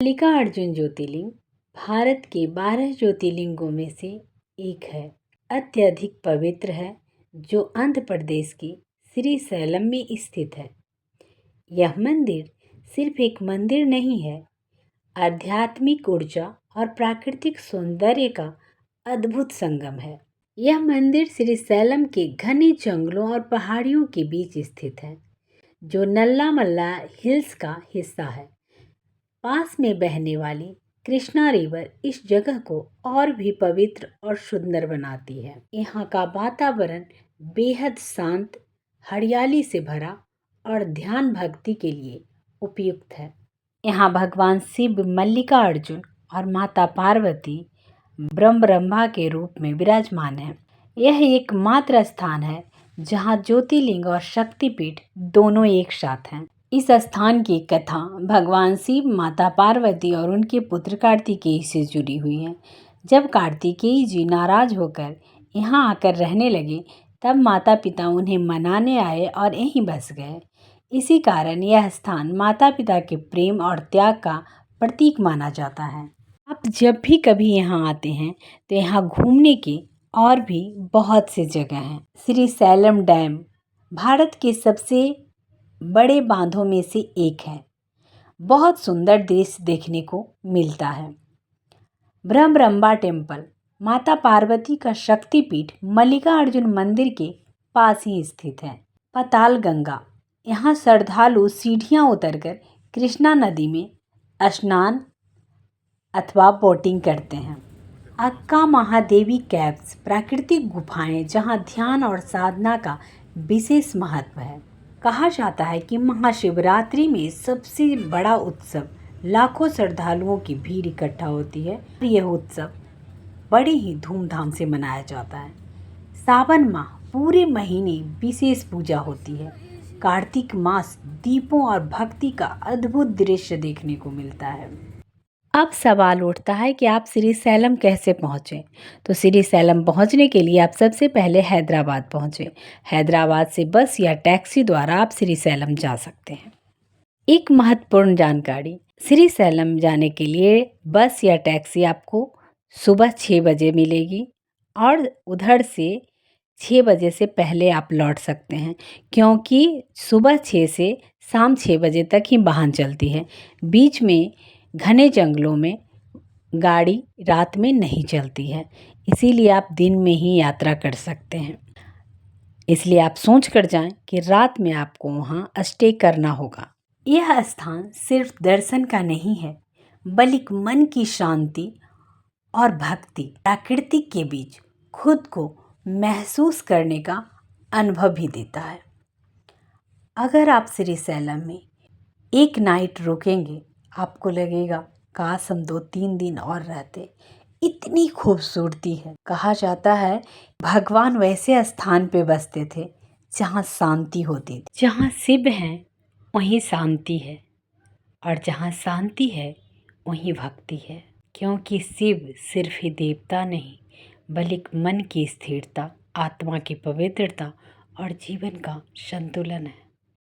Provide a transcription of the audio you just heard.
मल्लिकार्जुन ज्योतिर्लिंग भारत के 12 ज्योतिर्लिंगों में से एक है। अत्यधिक पवित्र है, जो आंध्र प्रदेश के श्रीशैलम में स्थित है। यह मंदिर सिर्फ एक मंदिर नहीं है, आध्यात्मिक ऊर्जा और प्राकृतिक सौंदर्य का अद्भुत संगम है। यह मंदिर श्रीशैलम के घने जंगलों और पहाड़ियों के बीच स्थित है, जो नल्लामल्ला हिल्स का हिस्सा है। पास में बहने वाली कृष्णा रिवर इस जगह को और भी पवित्र और सुंदर बनाती है। यहाँ का वातावरण बेहद शांत, हरियाली से भरा और ध्यान भक्ति के लिए उपयुक्त है। यहाँ भगवान शिव मल्लिकार्जुन और माता पार्वती ब्रह्मा के रूप में विराजमान है। यह एकमात्र स्थान है जहाँ ज्योतिर्लिंग और शक्तिपीठ दोनों एक साथ हैं। इस स्थान की कथा भगवान शिव, माता पार्वती और उनके पुत्र कार्तिकेय से जुड़ी हुई है। जब कार्तिकेय जी नाराज होकर यहाँ आकर रहने लगे, तब माता पिता उन्हें मनाने आए और यहीं बस गए। इसी कारण यह स्थान माता पिता के प्रेम और त्याग का प्रतीक माना जाता है। आप जब भी कभी यहाँ आते हैं तो यहाँ घूमने के और भी बहुत से जगह हैं। श्रीशैलम डैम भारत के सबसे बड़े बांधों में से एक है। बहुत सुंदर दृश्य देखने को मिलता है। ब्रह्मा टेम्पल माता पार्वती का शक्तिपीठ मल्लिकार्जुन मंदिर के पास ही स्थित है। पाताल गंगा, यहाँ श्रद्धालु सीढ़ियाँ उतरकर कृष्णा नदी में स्नान अथवा बोटिंग करते हैं। अक्का महादेवी कैव्स प्राकृतिक गुफाएं, जहाँ ध्यान और साधना का विशेष महत्व है। कहा जाता है कि महाशिवरात्रि में सबसे बड़ा उत्सव लाखों श्रद्धालुओं की भीड़ इकट्ठा होती है। यह उत्सव बड़े ही धूमधाम से मनाया जाता है। सावन माह पूरे महीने विशेष पूजा होती है। कार्तिक मास दीपों और भक्ति का अद्भुत दृश्य देखने को मिलता है। अब सवाल उठता है कि आप श्रीशैलम कैसे पहुँचे। तो श्रीशैलम पहुँचने के लिए आप सबसे पहले हैदराबाद पहुँचे। हैदराबाद से बस या टैक्सी द्वारा आप श्रीशैलम जा सकते हैं। एक महत्वपूर्ण जानकारी, श्रीशैलम जाने के लिए बस या टैक्सी आपको सुबह 6 बजे मिलेगी और उधर से 6 बजे से पहले आप लौट सकते हैं, क्योंकि सुबह 6 से शाम 6 बजे तक ही वाहन चलती है। बीच में घने जंगलों में गाड़ी रात में नहीं चलती है, इसीलिए आप दिन में ही यात्रा कर सकते हैं। इसलिए आप सोच कर जाएं कि रात में आपको वहाँ स्टे करना होगा। यह स्थान सिर्फ दर्शन का नहीं है, बल्कि मन की शांति और भक्ति, प्रकृति के बीच खुद को महसूस करने का अनुभव भी देता है। अगर आप श्रीशैलम में एक नाइट रुकेंगे, आपको लगेगा काश हम 2-3 दिन और रहते। इतनी खूबसूरती है। कहा जाता है भगवान वैसे स्थान पे बसते थे जहाँ शांति होती थी। जहाँ शिव हैं वहीं शांति है, और जहाँ शांति है वहीं भक्ति है, क्योंकि शिव सिर्फ ही देवता नहीं, बल्कि मन की स्थिरता, आत्मा की पवित्रता और जीवन का संतुलन है।